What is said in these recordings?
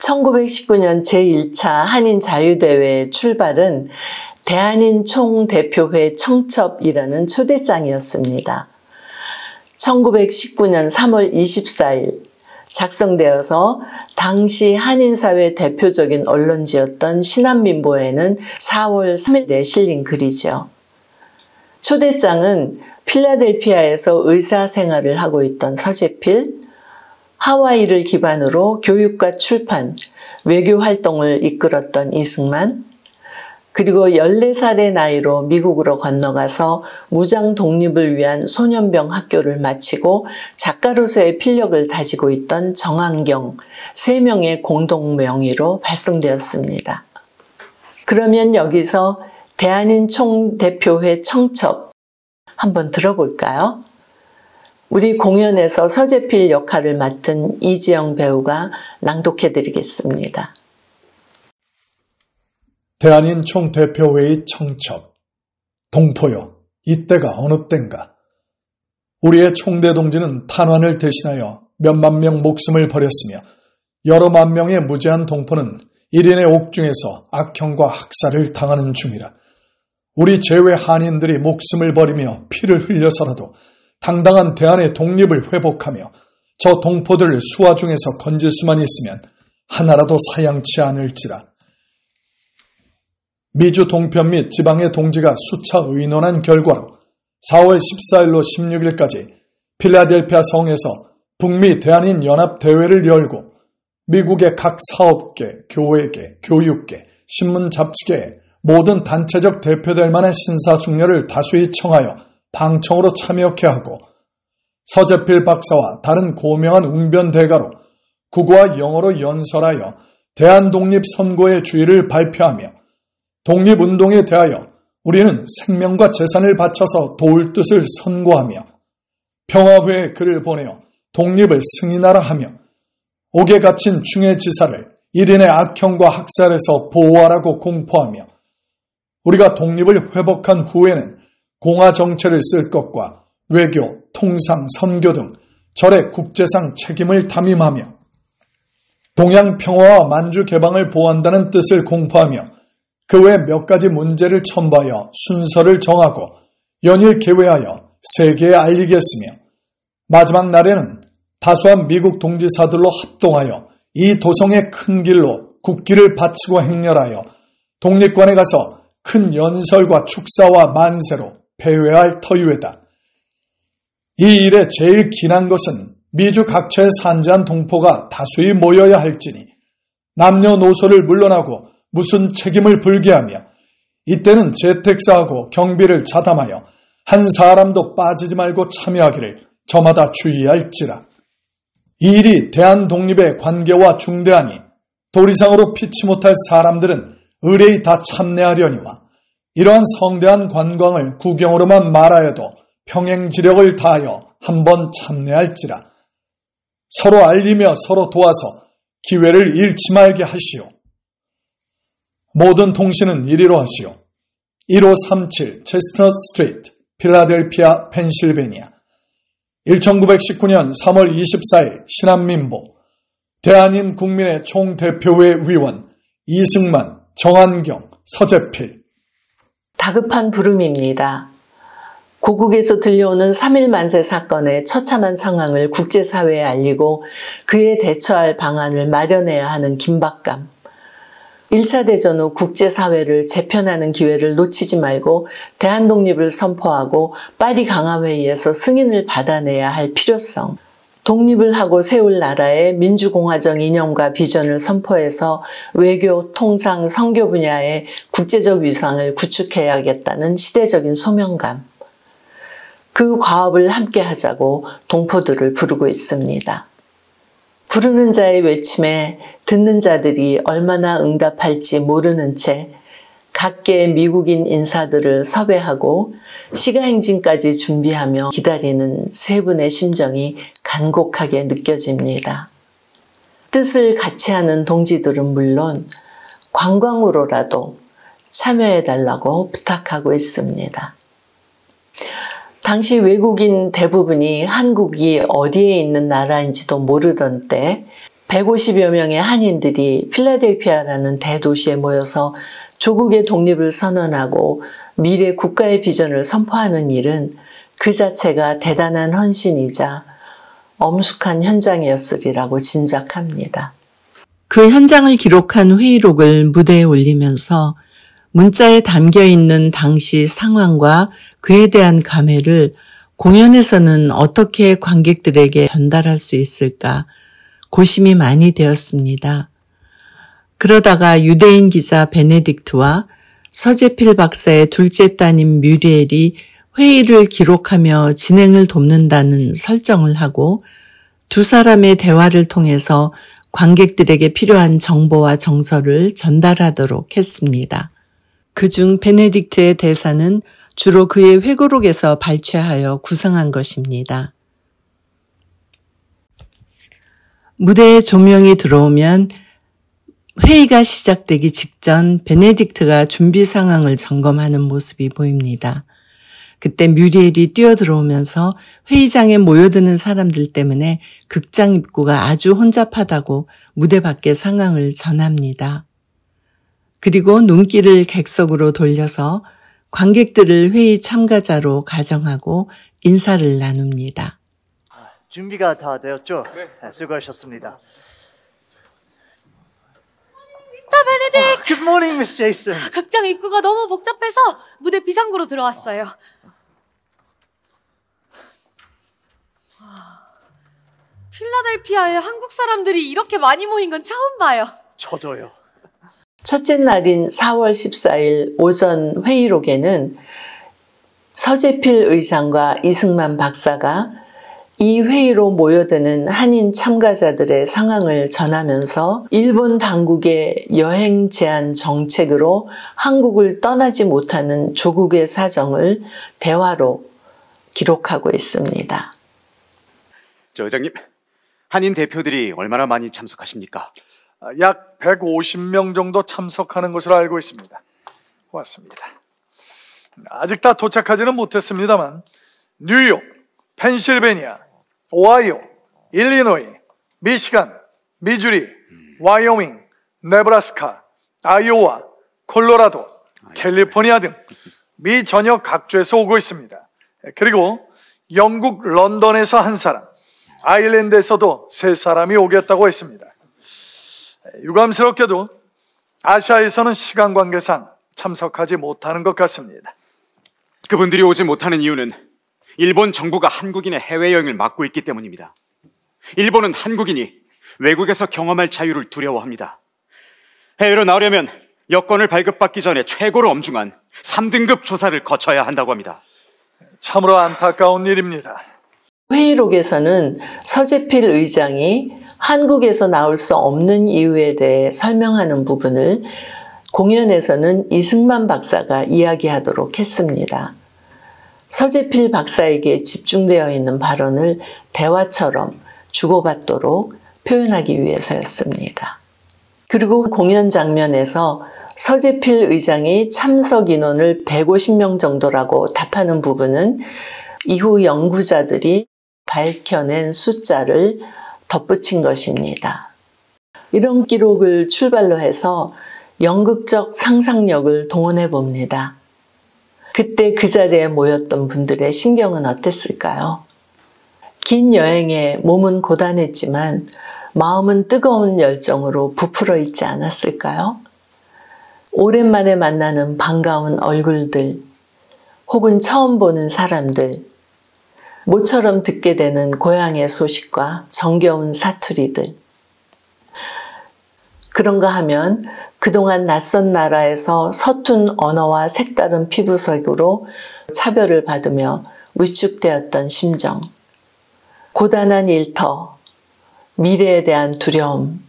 1919년 제1차 한인자유대회의 출발은 대한인 총대표회 청첩이라는 초대장이었습니다. 1919년 3월 24일 작성되어서 당시 한인사회 대표적인 언론지였던 신한민보에는 4월 3일에 실린 글이죠. 초대장은 필라델피아에서 의사생활을 하고 있던 서재필, 하와이를 기반으로 교육과 출판, 외교활동을 이끌었던 이승만, 그리고 14살의 나이로 미국으로 건너가서 무장 독립을 위한 소년병 학교를 마치고 작가로서의 필력을 다지고 있던 정한경 3명의 공동 명의로 발송되었습니다. 그러면 여기서 대한인 총대표회 청첩 한번 들어볼까요? 우리 공연에서 서재필 역할을 맡은 이지영 배우가 낭독해 드리겠습니다. 대한인 총대표회의 청첩. 동포여, 이때가 어느 땐가. 우리의 총대 동지는 탄환을 대신하여 몇만 명 목숨을 버렸으며 여러 만 명의 무죄한 동포는 1인의 옥중에서 악형과 학살을 당하는 중이라. 우리 제외 한인들이 목숨을 버리며 피를 흘려서라도 당당한 대한의 독립을 회복하며 저 동포들을 수하 중에서 건질 수만 있으면 하나라도 사양치 않을지라. 미주 동편 및 지방의 동지가 수차 의논한 결과로 4월 14일로 16일까지 필라델피아 성에서 북미 대한인 연합대회를 열고 미국의 각 사업계, 교회계, 교육계, 신문 잡지계의 모든 단체적 대표될 만한 신사숙녀를 다수히 청하여 방청으로 참여케 하고 서재필 박사와 다른 고명한 웅변대가로 국어와 영어로 연설하여 대한독립선고의 주의를 발표하며 독립운동에 대하여 우리는 생명과 재산을 바쳐서 도울 뜻을 선고하며 평화회에 글을 보내어 독립을 승인하라 하며 옥에 갇힌 중해지사를 1인의 악형과 학살에서 보호하라고 공포하며 우리가 독립을 회복한 후에는 공화정체를 쓸 것과 외교, 통상, 선교 등 절의 국제상 책임을 담임하며 동양 평화와 만주 개방을 보호한다는 뜻을 공포하며 그 외 몇 가지 문제를 첨부하여 순서를 정하고 연일 개회하여 세계에 알리겠으며 마지막 날에는 다수한 미국 동지사들로 합동하여 이 도성의 큰 길로 국기를 바치고 행렬하여 독립관에 가서 큰 연설과 축사와 만세로 폐회할 터유회다. 이 일에 제일 기난 것은 미주 각처에 산재한 동포가 다수히 모여야 할지니 남녀노소를 물러나고 무슨 책임을 불기하며 이때는 재택사하고 경비를 자담하여 한 사람도 빠지지 말고 참여하기를 저마다 주의할지라. 이 일이 대한 독립의 관계와 중대하니 도리상으로 피치 못할 사람들은 의뢰히 다 참내하려니와 이러한 성대한 관광을 구경으로만 말하여도 평행지력을 다하여 한번 참내할지라. 서로 알리며 서로 도와서 기회를 잃지 말게 하시오. 모든 통신은 이리로 하시오. 1537 체스트넛 스트리트, 필라델피아, 펜실베니아. 1919년 3월 24일 신한민보. 대한인 국민의 총대표회 위원 이승만, 정한경, 서재필. 다급한 부름입니다. 고국에서 들려오는 3.1 만세 사건의 처참한 상황을 국제사회에 알리고 그에 대처할 방안을 마련해야 하는 긴박감. 1차 대전 후 국제사회를 재편하는 기회를 놓치지 말고 대한독립을 선포하고 파리 강화회의에서 승인을 받아내야 할 필요성, 독립을 하고 세울 나라의 민주공화정 이념과 비전을 선포해서 외교, 통상, 선교 분야의 국제적 위상을 구축해야겠다는 시대적인 소명감, 그 과업을 함께 하자고 동포들을 부르고 있습니다. 부르는 자의 외침에 듣는 자들이 얼마나 응답할지 모르는 채 각계의 미국인 인사들을 섭외하고 시가행진까지 준비하며 기다리는 세 분의 심정이 간곡하게 느껴집니다. 뜻을 같이 하는 동지들은 물론 관광으로라도 참여해달라고 부탁하고 있습니다. 당시 외국인 대부분이 한국이 어디에 있는 나라인지도 모르던 때 150여 명의 한인들이 필라델피아라는 대도시에 모여서 조국의 독립을 선언하고 미래 국가의 비전을 선포하는 일은 그 자체가 대단한 헌신이자 엄숙한 현장이었으리라고 짐작합니다. 그 현장을 기록한 회의록을 무대에 올리면서 문자에 담겨있는 당시 상황과 그에 대한 감회를 공연에서는 어떻게 관객들에게 전달할 수 있을까 고심이 많이 되었습니다. 그러다가 유대인 기자 베네딕트와 서재필 박사의 둘째 따님 뮤리엘이 회의를 기록하며 진행을 돕는다는 설정을 하고 두 사람의 대화를 통해서 관객들에게 필요한 정보와 정서를 전달하도록 했습니다. 그중 베네딕트의 대사는 주로 그의 회고록에서 발췌하여 구성한 것입니다. 무대에 조명이 들어오면 회의가 시작되기 직전 베네딕트가 준비 상황을 점검하는 모습이 보입니다. 그때 뮤리엘이 뛰어들어오면서 회의장에 모여드는 사람들 때문에 극장 입구가 아주 혼잡하다고 무대 밖의 상황을 전합니다. 그리고 눈길을 객석으로 돌려서 관객들을 회의 참가자로 가정하고 인사를 나눕니다. 준비가 다 되었죠? 네. 수고하셨습니다. 미스터 베네딕트! Good morning, Miss Jason. 극장 입구가 너무 복잡해서 무대 비상구로 들어왔어요. 필라델피아에 한국 사람들이 이렇게 많이 모인 건 처음 봐요. 저도요. 첫째 날인 4월 14일 오전 회의록에는 서재필 의장과 이승만 박사가 이 회의로 모여드는 한인 참가자들의 상황을 전하면서 일본 당국의 여행 제한 정책으로 한국을 떠나지 못하는 조국의 사정을 대화로 기록하고 있습니다. 저 의장님, 한인 대표들이 얼마나 많이 참석하십니까? 약 150명 정도 참석하는 것으로 알고 있습니다. 고맙습니다. 아직 다 도착하지는 못했습니다만 뉴욕, 펜실베니아, 오하이오, 일리노이, 미시간, 미주리, 와이오밍, 네브라스카, 아이오와, 콜로라도, 캘리포니아 등 미 전역 각주에서 오고 있습니다. 그리고 영국 런던에서 한 사람, 아일랜드에서도 3사람이 오겠다고 했습니다. 유감스럽게도 아시아에서는 시간 관계상 참석하지 못하는 것 같습니다. 그분들이 오지 못하는 이유는 일본 정부가 한국인의 해외여행을 막고 있기 때문입니다. 일본은 한국인이 외국에서 경험할 자유를 두려워합니다. 해외로 나오려면 여권을 발급받기 전에 최고로 엄중한 3등급 조사를 거쳐야 한다고 합니다. 참으로 안타까운 일입니다. 회의록에서는 서재필 의장이 한국에서 나올 수 없는 이유에 대해 설명하는 부분을 공연에서는 이승만 박사가 이야기하도록 했습니다. 서재필 박사에게 집중되어 있는 발언을 대화처럼 주고받도록 표현하기 위해서였습니다. 그리고 공연 장면에서 서재필 의장이 참석 인원을 150명 정도라고 답하는 부분은 이후 연구자들이 밝혀낸 숫자를 덧붙인 것입니다. 이런 기록을 출발로 해서 연극적 상상력을 동원해 봅니다. 그때 그 자리에 모였던 분들의 심경은 어땠을까요? 긴 여행에 몸은 고단했지만 마음은 뜨거운 열정으로 부풀어 있지 않았을까요? 오랜만에 만나는 반가운 얼굴들, 혹은 처음 보는 사람들, 모처럼 듣게 되는 고향의 소식과 정겨운 사투리들. 그런가 하면 그동안 낯선 나라에서 서툰 언어와 색다른 피부색으로 차별을 받으며 위축되었던 심정, 고단한 일터, 미래에 대한 두려움.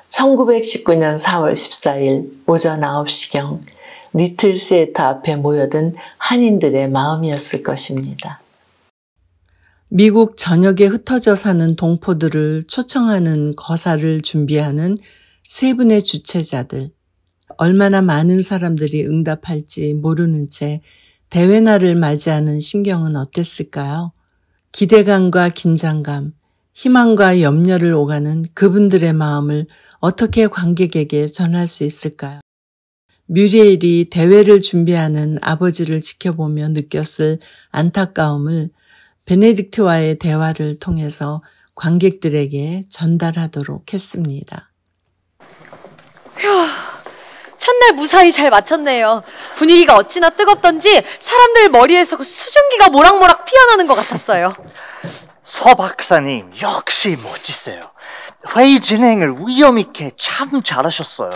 1919년 4월 14일 오전 9시경 리틀 시애터 앞에 모여든 한인들의 마음이었을 것입니다. 미국 전역에 흩어져 사는 동포들을 초청하는 거사를 준비하는 세 분의 주최자들. 얼마나 많은 사람들이 응답할지 모르는 채 대회날을 맞이하는 심경은 어땠을까요? 기대감과 긴장감, 희망과 염려를 오가는 그분들의 마음을 어떻게 관객에게 전할 수 있을까요? 뮤리엘이 대회를 준비하는 아버지를 지켜보며 느꼈을 안타까움을 베네딕트와의 대화를 통해서 관객들에게 전달하도록 했습니다. 휴, 첫날 무사히 잘 마쳤네요. 분위기가 어찌나 뜨겁던지 사람들 머리에서 그 수증기가 모락모락 피어나는 것 같았어요. 서 박사님 역시 멋지세요. 회의 진행을 위험 있게 참 잘하셨어요.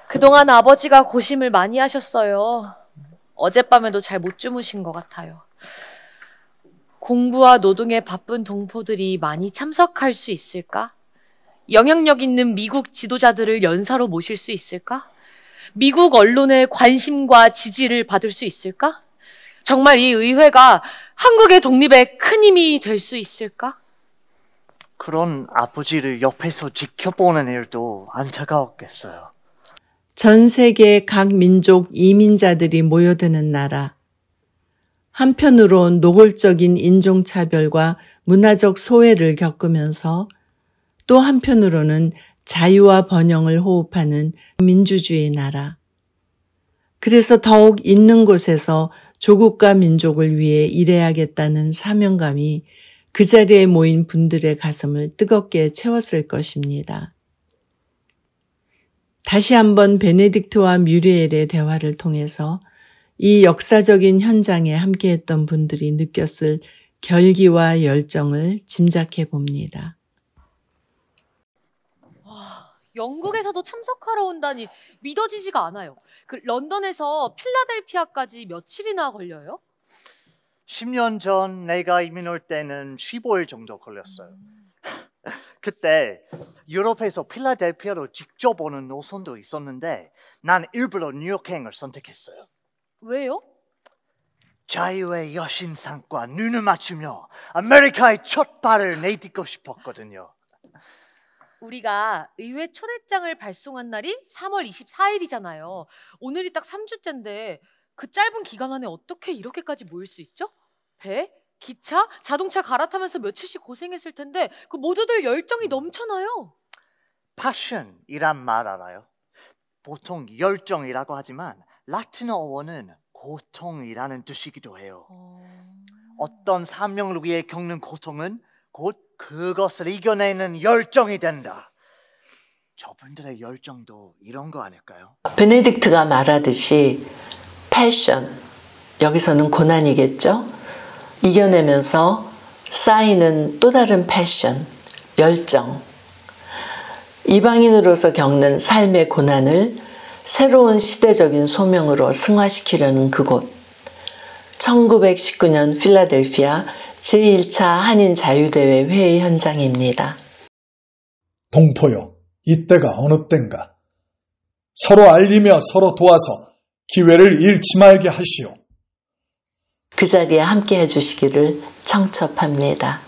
그동안 아버지가 고심을 많이 하셨어요. 어젯밤에도 잘 못 주무신 것 같아요. 공부와 노동에 바쁜 동포들이 많이 참석할 수 있을까? 영향력 있는 미국 지도자들을 연사로 모실 수 있을까? 미국 언론의 관심과 지지를 받을 수 있을까? 정말 이 의회가 한국의 독립에 큰 힘이 될 수 있을까? 그런 아버지를 옆에서 지켜보는 일도 안타까웠겠어요. 전 세계 각 민족 이민자들이 모여드는 나라. 한편으로 노골적인 인종차별과 문화적 소외를 겪으면서 또 한편으로는 자유와 번영을 호흡하는 민주주의 나라. 그래서 더욱 있는 곳에서 조국과 민족을 위해 일해야겠다는 사명감이 그 자리에 모인 분들의 가슴을 뜨겁게 채웠을 것입니다. 다시 한번 베네딕트와 뮤리엘의 대화를 통해서 이 역사적인 현장에 함께했던 분들이 느꼈을 결기와 열정을 짐작해 봅니다. 영국에서도 참석하러 온다니 믿어지지가 않아요. 그 런던에서 필라델피아까지 며칠이나 걸려요? 10년 전 내가 이민 올 때는 15일 정도 걸렸어요. 그때 유럽에서 필라델피아로 직접 오는 노선도 있었는데 난 일부러 뉴욕행을 선택했어요. 왜요? 자유의 여신상과 눈을 맞추며 아메리카의 첫 발을 내딛고 싶었거든요. 우리가 의회 초대장을 발송한 날이 3월 24일이잖아요. 오늘이 딱 3주째인데 그 짧은 기간 안에 어떻게 이렇게까지 모일 수 있죠? 배? 기차? 자동차 갈아타면서 며칠씩 고생했을 텐데 그 모두들 열정이 넘쳐나요. passion이란 말 알아요? 보통 열정이라고 하지만 라틴어어는 고통이라는 뜻이기도 해요. 어떤 사명을 위해 겪는 고통은 곧 그것을 이겨내는 열정이 된다. 저분들의 열정도 이런 거 아닐까요? 베네딕트가 말하듯이 패션, 여기서는 고난이겠죠? 이겨내면서 쌓이는 또 다른 패션, 열정. 이방인으로서 겪는 삶의 고난을 새로운 시대적인 소명으로 승화시키려는 그곳. 1919년 필라델피아 제1차 한인 자유대회 회의 현장입니다. 동포요, 이때가 어느 때인가. 서로 알리며 서로 도와서 기회를 잃지 말게 하시오. 그 자리에 함께 해주시기를 청첩합니다.